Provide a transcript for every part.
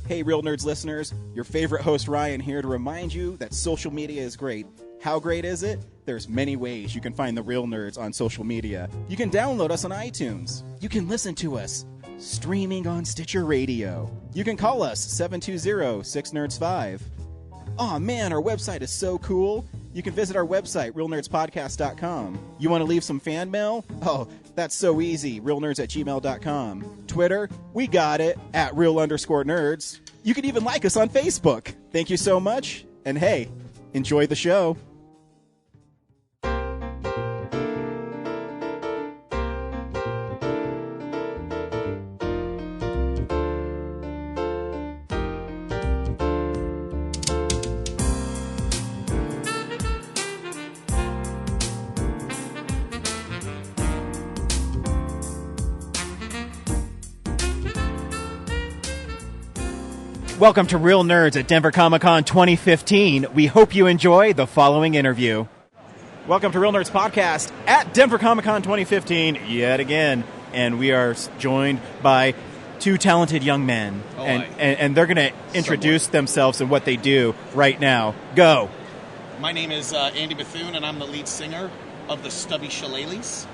Hey, Real Nerds listeners, your favorite host Ryan here to remind you that social media is great. How great is it? There's many ways you can find the Real Nerds on social media. You can download us on iTunes. You can listen to us streaming on Stitcher Radio. You can call us 720-6nerds5. Aw man, our website is so cool. You can visit our website, realnerdspodcast.com. You want to leave some fan mail? Oh, that's so easy, realnerds@gmail.com. Twitter, we got it, @real_nerds. You can even like us on Facebook. Thank you so much, and hey, enjoy the show. Welcome to Real Nerds at Denver Comic-Con 2015. We hope you enjoy the following interview. Welcome to Real Nerds Podcast at Denver Comic-Con 2015 yet again. And we are joined by two talented young men. And they're going to introduce themselves and what they do right now. Go. My name is Andy Bethune, and I'm the lead singer of the Stubby Shillelaghs.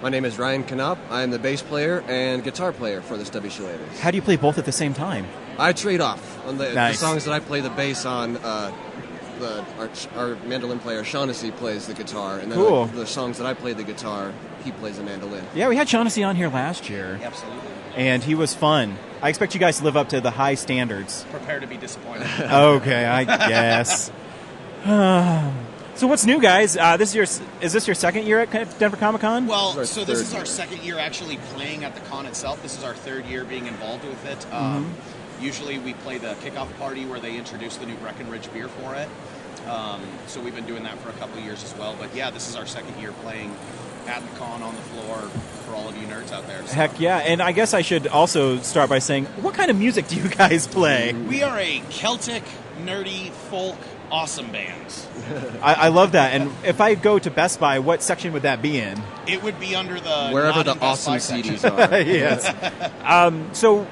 My name is Ryan Knapp. I'm the bass player and guitar player for the Stubby Shillelaghs. How do you play both at the same time? I trade off. On the Nice. songs that I play the bass on, our mandolin player, Shaughnessy, plays the guitar. And then Cool. the songs that I play the guitar, he plays the mandolin. Yeah, we had Shaughnessy on here last year. Absolutely. And he was fun. I expect you guys to live up to the high standards. Prepare to be disappointed. Okay, I guess. So what's new, guys? Is this your second year at Denver Comic-Con? Well, This is so our this third is our year. second year actually playing at the con itself. This is our third year being involved with it. Usually we play the kickoff party where they introduce the new Breckenridge beer for it. So we've been doing that for a couple of years as well. But yeah, this is our second year playing at the con on the floor for all of you nerds out there. So. Heck yeah. And I guess I should also start by saying, what kind of music do you guys play? We are a Celtic, nerdy, folk, awesome band. I love that. And if I go to Best Buy, what section would that be in? It would be under the Wherever not the in Best Buy awesome section. CDs are. Yes. So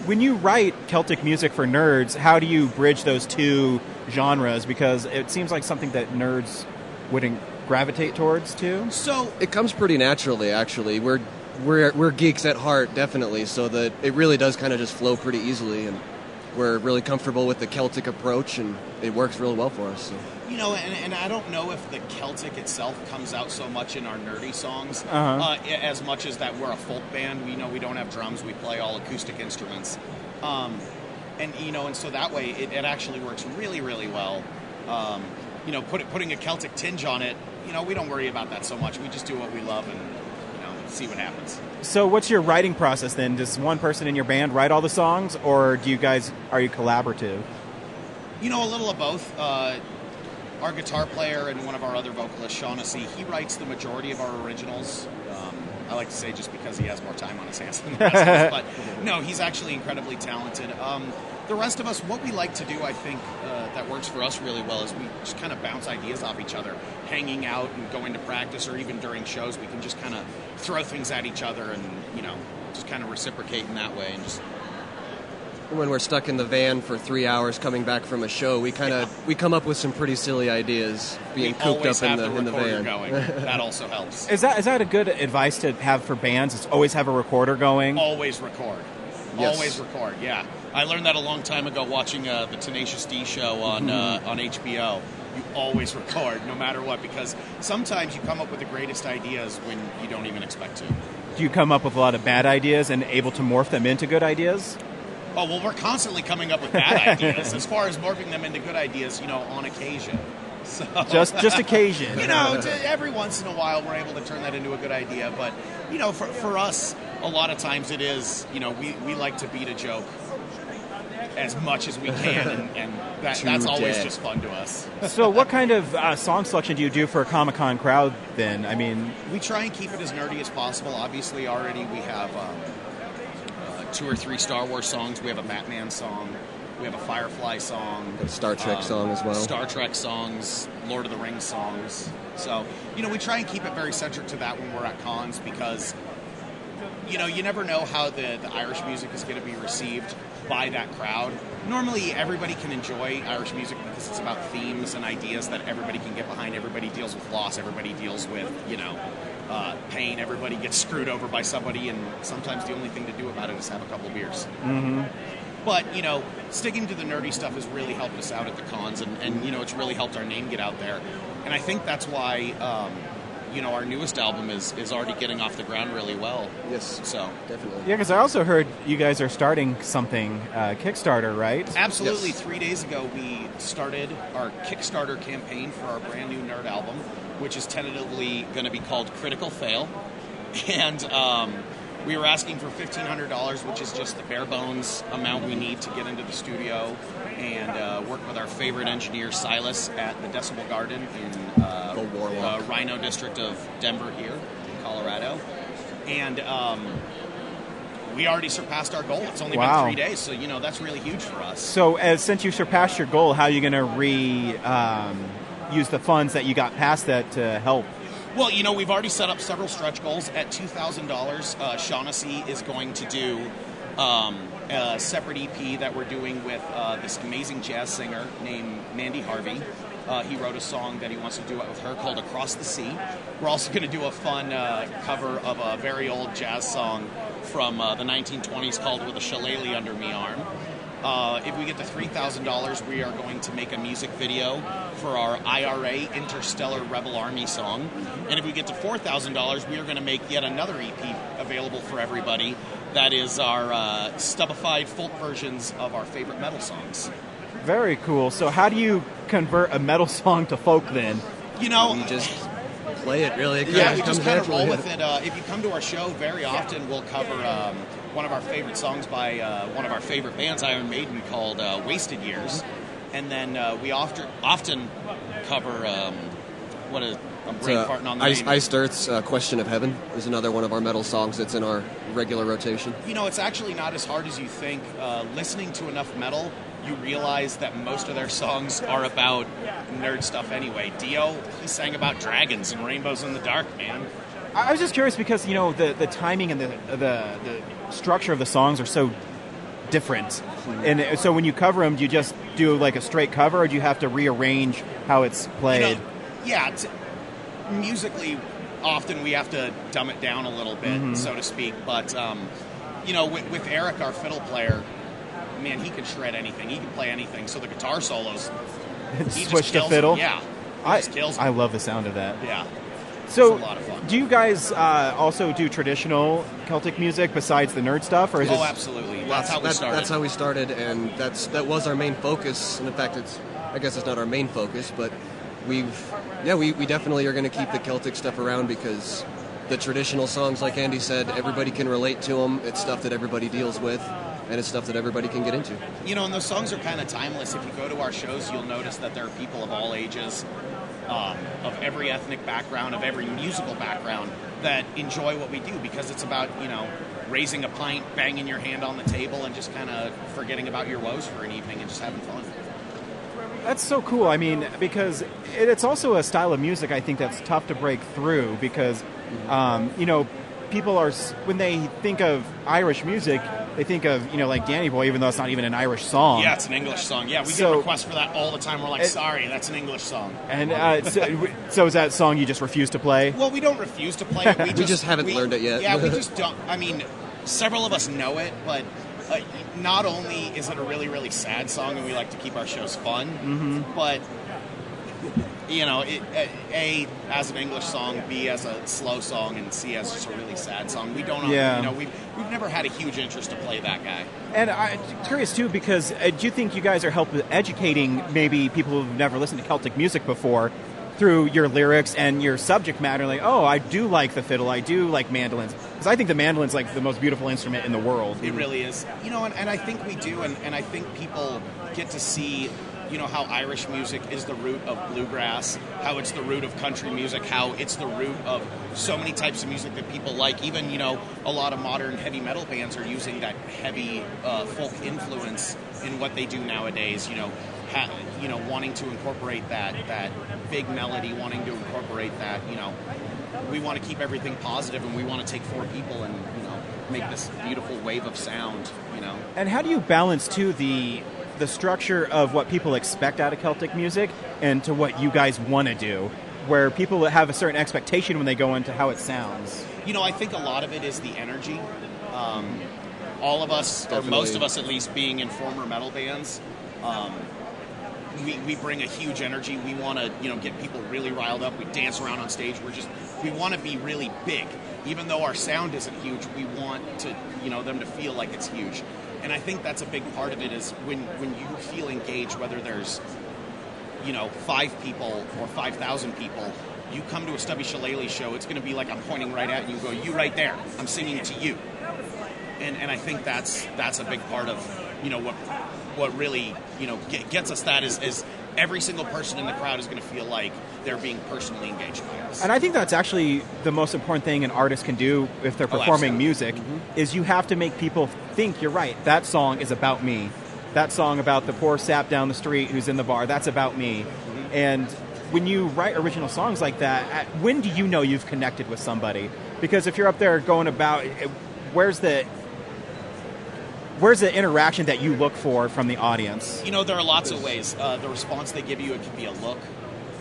when you write Celtic music for nerds, how do you bridge those two genres? Because it seems like something that nerds wouldn't gravitate towards too. So It comes pretty naturally, actually. We're geeks at heart, definitely, so that it really does kind of just flow pretty easily, and we're really comfortable with the Celtic approach, and it works really well for us. So. you know, and I don't know if the Celtic itself comes out so much in our nerdy songs as much as that we're a folk band. We know we don't have drums; we play all acoustic instruments, and so that way it actually works really, really well. Putting a Celtic tinge on it, we don't worry about that so much. We just do what we love and see what happens. So what's your writing process then? Does one person in your band write all the songs, or are you collaborative? A little of both. Our guitar player and one of our other vocalists, Shaughnessy, he writes the majority of our originals. I like to say just because he has more time on his hands than the rest of us. But no, he's actually incredibly talented. The rest of us, what we like to do, I think, that works for us really well is we just kind of bounce ideas off each other. Hanging out and going to practice, or even during shows, we can just kind of throw things at each other and, just kind of reciprocate in that way. And just When we're stuck in the van for 3 hours coming back from a show, we come up with some pretty silly ideas being cooped up in the van. Going. That also helps. Is that a good advice to have for bands? Is always have a recorder going? Always record. Yes. Always record, yeah. I learned that a long time ago watching the Tenacious D show on HBO. You always record, no matter what, because sometimes you come up with the greatest ideas when you don't even expect to. Do you come up with a lot of bad ideas and able to morph them into good ideas? Oh, well, we're constantly coming up with bad ideas. As far as morphing them into good ideas, on occasion. So, Just occasion. Every once in a while we're able to turn that into a good idea. But, for us, a lot of times it is, we like to beat a joke as much as we can, and that's always just fun to us. So what kind of song selection do you do for a Comic-Con crowd then? I mean, we try and keep it as nerdy as possible. Obviously, already we have 2 or 3 Star Wars songs. We have a Batman song. We have a Firefly song. A Star Trek song as well. Star Trek songs, Lord of the Rings songs. So, we try and keep it very centric to that when we're at cons, because you never know how the Irish music is going to be received by that crowd. Normally, everybody can enjoy Irish music because it's about themes and ideas that everybody can get behind. Everybody deals with loss. Everybody deals with, pain. Everybody gets screwed over by somebody, and sometimes the only thing to do about it is have a couple beers. Mm-hmm. But, sticking to the nerdy stuff has really helped us out at the cons, and it's really helped our name get out there. And I think that's why, our newest album is already getting off the ground really well. Yes, so definitely. Yeah, because I also heard you guys are starting something, Kickstarter, right? Absolutely. Yes. 3 days ago, we started our Kickstarter campaign for our brand new nerd album, which is tentatively going to be called Critical Fail. And we were asking for $1,500, which is just the bare bones amount we need to get into the studio and work with our favorite engineer, Silas, at the Decibel Garden in the Rhino district of Denver here in Colorado. And we already surpassed our goal. It's only been 3 days, so, that's really huge for us. So since you surpassed your goal, how are you going to use the funds that you got past that to help? Well, we've already set up several stretch goals. At $2,000, Shaughnessy is going to do a separate EP that we're doing with this amazing jazz singer named Mandy Harvey. He wrote a song that he wants to do with her called Across the Sea. We're also going to do a fun cover of a very old jazz song from the 1920s called With a Shillelagh Under Me Arm. If we get to $3,000, we are going to make a music video for our IRA Interstellar Rebel Army song. And if we get to $4,000, we are going to make yet another EP available for everybody. That is our stubbified folk versions of our favorite metal songs. Very cool. So how do you convert a metal song to folk then? You just play it, really. We just kind of roll with it. If you come to our show, very often we'll cover one of our favorite songs by one of our favorite bands, Iron Maiden, called Wasted Years. And then we often cover, I'm brain farting on the name. Iced Earth's Question of Heaven is another one of our metal songs that's in our regular rotation. It's actually not as hard as you think. Listening to enough metal, you realize that most of their songs are about nerd stuff anyway. Dio, he sang about dragons and rainbows in the dark, man. I was just curious because, the timing and the structure of the songs are so different. And so when you cover them, do you just do like a straight cover, or do you have to rearrange how it's played? Musically, often we have to dumb it down a little bit, so to speak. But, with Eric, our fiddle player, man, he can shred anything. He can play anything. So the guitar solos, he switch to fiddle. Yeah, he just kills them. I love the sound of that. Yeah, so it's a lot of fun. Do you guys also do traditional Celtic music besides the nerd stuff, or is it? Absolutely. That's how we started. That's how we started, and that was our main focus. And in fact, I guess it's not our main focus, but we definitely are going to keep the Celtic stuff around because the traditional songs, like Andy said, everybody can relate to them. It's stuff that everybody deals with. And it's stuff that everybody can get into. And those songs are kind of timeless. If you go to our shows, you'll notice that there are people of all ages, of every ethnic background, of every musical background, that enjoy what we do because it's about, raising a pint, banging your hand on the table, and just kind of forgetting about your woes for an evening and just having fun. That's so cool. I mean, because it's also a style of music I think that's tough to break through because, people are, when they think of Irish music, they think of, like Danny Boy, even though it's not even an Irish song. Yeah, it's an English song. Yeah, we get requests for that all the time. We're like, sorry, that's an English song. And so is that song you just refuse to play? Well, we don't refuse to play it. We just haven't learned it yet. Yeah, we just don't. I mean, several of us know it, but not only is it a really, really sad song and we like to keep our shows fun, but... A, as an English song, B, as a slow song, and C, as just a really sad song. We don't, we've never had a huge interest to play that guy. And I'm curious, too, because do you think you guys are helping educating maybe people who've never listened to Celtic music before through your lyrics and your subject matter? Like, I do like the fiddle, I do like mandolins. Because I think the mandolin's like the most beautiful instrument in the world. It really is. And I think we do, and I think people get to see... how Irish music is the root of bluegrass, how it's the root of country music, how it's the root of so many types of music that people like. Even, a lot of modern heavy metal bands are using that heavy folk influence in what they do nowadays, wanting to incorporate that big melody, wanting to incorporate that, we want to keep everything positive and we want to take four people and, make this beautiful wave of sound, you know. And how do you balance, too, the structure of what people expect out of Celtic music and to what you guys want to do, where people have a certain expectation when they go into how it sounds? You know, I think a lot of it is the energy. All of us, Definitely. or most of us at least, being in former metal bands, we bring a huge energy. We want to, you know, get people really riled up. We dance around on stage. We want to be really big. Even though our sound isn't huge, we want to, you know, them to feel like it's huge. And I think that's a big part of it is when you feel engaged, whether there's, you know, 5 people or 5,000 people, you come to a Stubby Shillelaghs show, it's going to be like I'm pointing right at you and go, you right there. I'm singing to you. And I think that's a big part of, you know, what really, you know, gets us that is every single person in the crowd is going to feel like they're being personally engaged by us. And I think that's actually the most important thing an artist can do if they're performing music, is you have to make people think, you're right, that song is about me. That song about the poor sap down the street who's in the bar, that's about me. And when you write original songs like that, when do you know you've connected with somebody? Because if you're up there going about, where's the interaction that you look for from the audience? You know, there are lots of ways. The response they give you, it can be a look.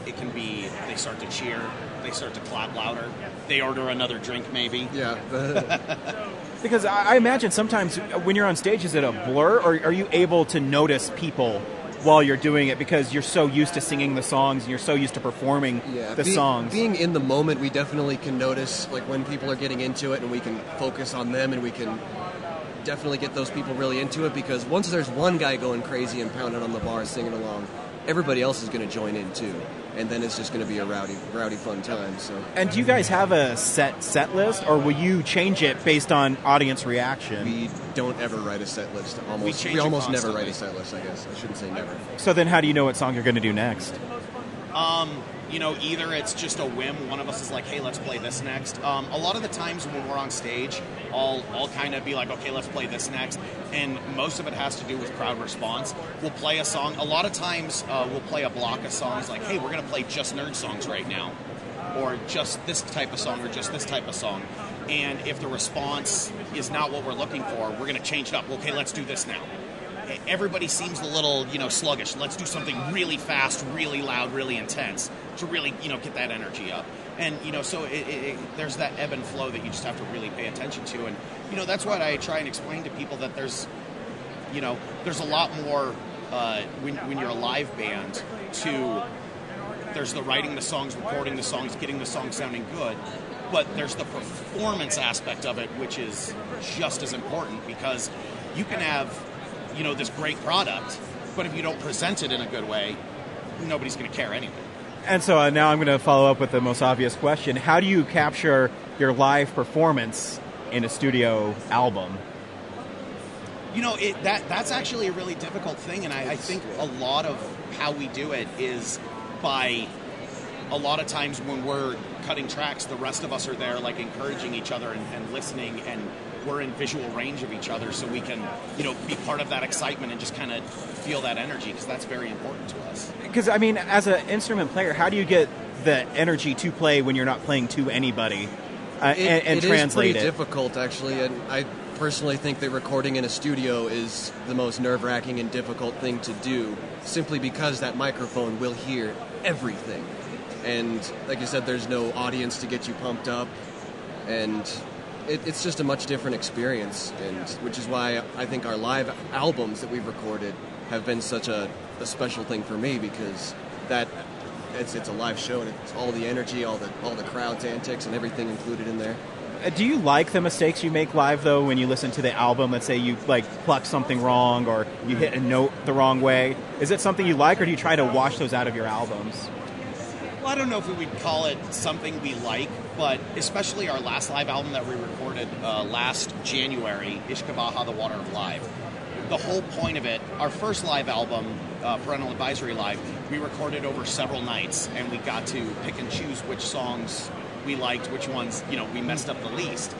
It can be they start to cheer. They start to clap louder. They order another drink, maybe. Yeah. Because I imagine sometimes when you're on stage, is it a blur, or are you able to notice people while you're doing it because you're so used to singing the songs and you're so used to performing the songs? Being in the moment, we definitely can notice like when people are getting into it, and we can focus on them, and we can definitely get those people really into it, because once there's one guy going crazy and pounding on the bar singing along, everybody else is going to join in too, and then it's just going to be a rowdy fun time. So. And do you guys have a set list, or will you change it based on audience reaction? We don't ever write a set list. We almost never write a set list, I guess. I shouldn't say never. So then how do you know what song you're going to do next? You know, either it's just a whim. One of us is like, hey, let's play this next. A lot of the times when we're on stage, I'll kind of be like, okay, let's play this next. And most of it has to do with crowd response. We'll play a song. A lot of times we'll play a block of songs like, hey, we're going to play just nerd songs right now. Or just this type of song or just this type of song. And if the response is not what we're looking for, we're going to change it up. Okay, let's do this now. Everybody seems a little, you know, sluggish. Let's do something really fast, really loud, really intense to really, you know, get that energy up. And, you know, so there's that ebb and flow that you just have to really pay attention to. And, you know, that's what I try and explain to people, that there's, you know, there's a lot more when you're a live band to, there's the writing the songs, recording the songs, getting the song sounding good. But there's the performance aspect of it, which is just as important, because you can have, you know, this great product, but if you don't present it in a good way, nobody's going to care anyway. And so now I'm going to follow up with the most obvious question. How do you capture your live performance in a studio album? You know, that's actually a really difficult thing, and I think a lot of how we do it is by, a lot of times when we're cutting tracks, the rest of us are there like encouraging each other and listening, and we're in visual range of each other, so we can, you know, be part of that excitement and just kind of feel that energy, because that's very important to us. Because, I mean, as an instrument player, how do you get the energy to play when you're not playing to anybody and translate it? It is pretty difficult, actually, and I personally think that recording in a studio is the most nerve-wracking and difficult thing to do, simply because that microphone will hear everything. And like you said, there's no audience to get you pumped up, and it's just a much different experience, and which is why I think our live albums that we've recorded have been such a special thing for me, because that it's a live show, and it's all the energy, all the crowd's antics, and everything included in there. Do you like the mistakes you make live, though, when you listen to the album? Let's say you like pluck something wrong, or you hit a note the wrong way. Is it something you like, or do you try to wash those out of your albums? Well, I don't know if we would call it something we like, but especially our last live album that we recorded last January, Ishkabaha, The Water of Live. The whole point of it, our first live album, Parental Advisory Live, we recorded over several nights, and we got to pick and choose which songs we liked, which ones, you know, we messed up the least.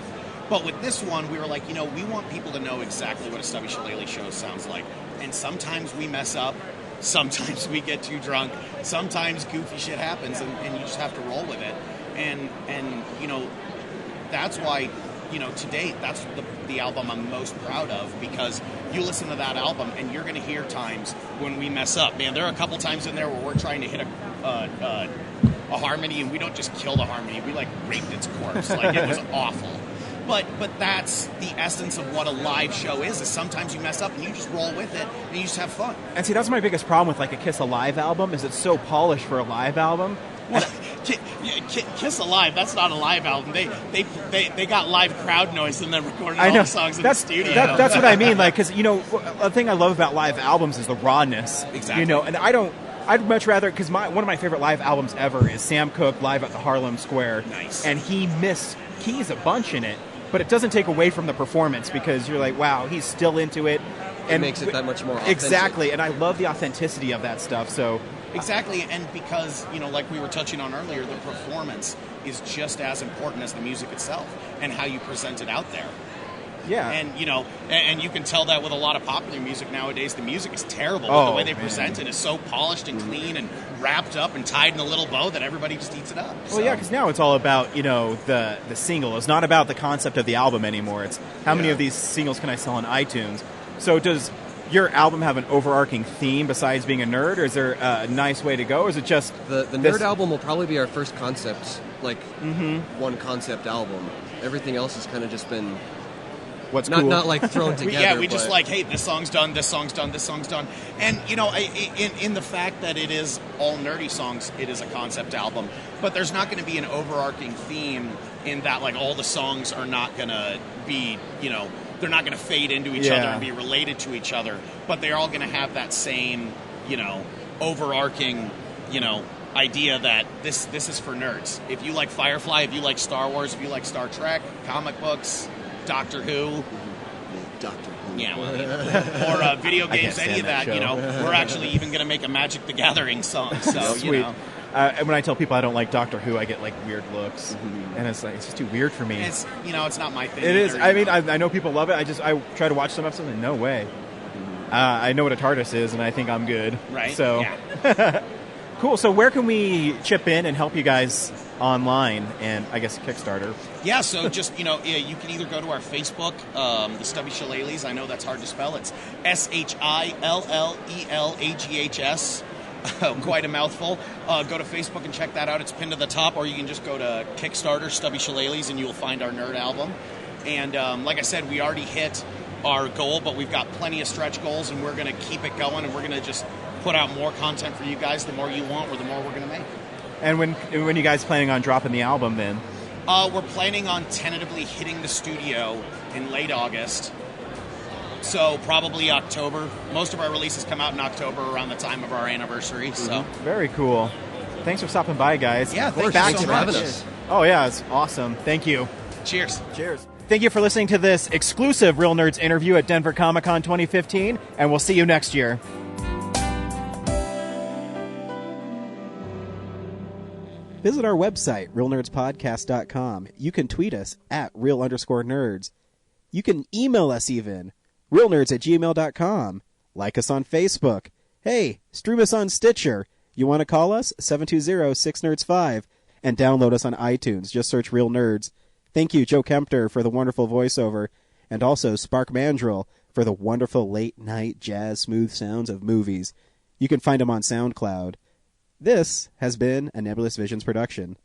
But with this one, we were like, you know, we want people to know exactly what a Stubby Shillelaghs show sounds like. And sometimes we mess up. Sometimes we get too drunk. Sometimes goofy shit happens, and you just have to roll with it. And you know, that's why to date, that's the album I'm most proud of, because you listen to that album and you're going to hear times when we mess up. Man, there are a couple times in there where we're trying to hit a harmony, and we don't just kill the harmony, we like raped its corpse. Like, it was awful. But that's the essence of what a live show is sometimes you mess up and you just roll with it and you just have fun. And see, that's my biggest problem with like a Kiss Alive album, is it's so polished for a live album. Well, Kiss Alive, that's not a live album. They got live crowd noise and then recorded all the songs in the studio. That's what I mean. Like, because the thing I love about live albums is the rawness. Exactly. And I'd much rather, because one of my favorite live albums ever is Sam Cooke live at the Harlem Square. Nice. And he missed keys a bunch in it, but it doesn't take away from the performance, because you're like, wow, he's still into it. And it makes it that much more authentic. Exactly, and I love the authenticity of that stuff. So exactly, and because, like we were touching on earlier, the performance is just as important as the music itself and how you present it out there. Yeah. And, and you can tell that with a lot of popular music nowadays. The music is terrible, but the way they present it is so polished and clean and wrapped up and tied in a little bow that everybody just eats it up. Well, yeah, because now it's all about, the single. It's not about the concept of the album anymore. It's how many of these singles can I sell on iTunes? So does your album have an overarching theme besides being a nerd, or is there a nice way to go, or is it just... The nerd album will probably be our first concept, one concept album. Everything else has kind of just been... What's not, cool. Not like thrown together. We just hey, this song's done, this song's done, this song's done. And, in the fact that it is all nerdy songs, it is a concept album. But there's not going to be an overarching theme in that, all the songs are not going to be, they're not going to fade into each other and be related to each other. But they're all going to have that same, overarching, idea that this is for nerds. If you like Firefly, if you like Star Wars, if you like Star Trek, comic books, Doctor Who. Doctor Who. Yeah, well, or video games, any of that, we're actually even going to make a Magic the Gathering song. So, Sweet. When I tell people I don't like Doctor Who, I get weird looks, and it's just too weird for me. It's it's not my thing. It is. I mean, I know people love it. I try to watch some episodes, and no way. I know what a TARDIS is, and I think I'm good. Right. So, yeah. Cool. So where can we chip in and help you guys online and, I guess, Kickstarter? Yeah, so just, you can either go to our Facebook, the Stubby Shillelaghs. I know that's hard to spell. It's Shillellaghs. Quite a mouthful. Go to Facebook and check that out. It's pinned to the top, or you can just go to Kickstarter, Stubby Shillelaghs, and you will find our nerd album. And like I said, we already hit our goal, but we've got plenty of stretch goals, and we're going to keep it going, and we're going to just put out more content for you guys. The more you want, or the more we're going to make. And when are you guys planning on dropping the album then? We're planning on tentatively hitting the studio in late August. So probably October. Most of our releases come out in October around the time of our anniversary. So Very cool. Thanks for stopping by, guys. Yeah, Thanks for having us. Oh, yeah, it's awesome. Thank you. Cheers. Cheers. Thank you for listening to this exclusive Real Nerds interview at Denver Comic-Con 2015, and we'll see you next year. Visit our website, realnerdspodcast.com. You can tweet us at real_nerds. You can email us even, realnerds@gmail.com. Like us on Facebook. Hey, stream us on Stitcher. You want to call us? 720-6nerds5. And download us on iTunes. Just search Real Nerds. Thank you, Joe Kempter, for the wonderful voiceover. And also Spark Mandrill for the wonderful late-night jazz smooth sounds of movies. You can find him on SoundCloud. This has been a Nebulous Visions production.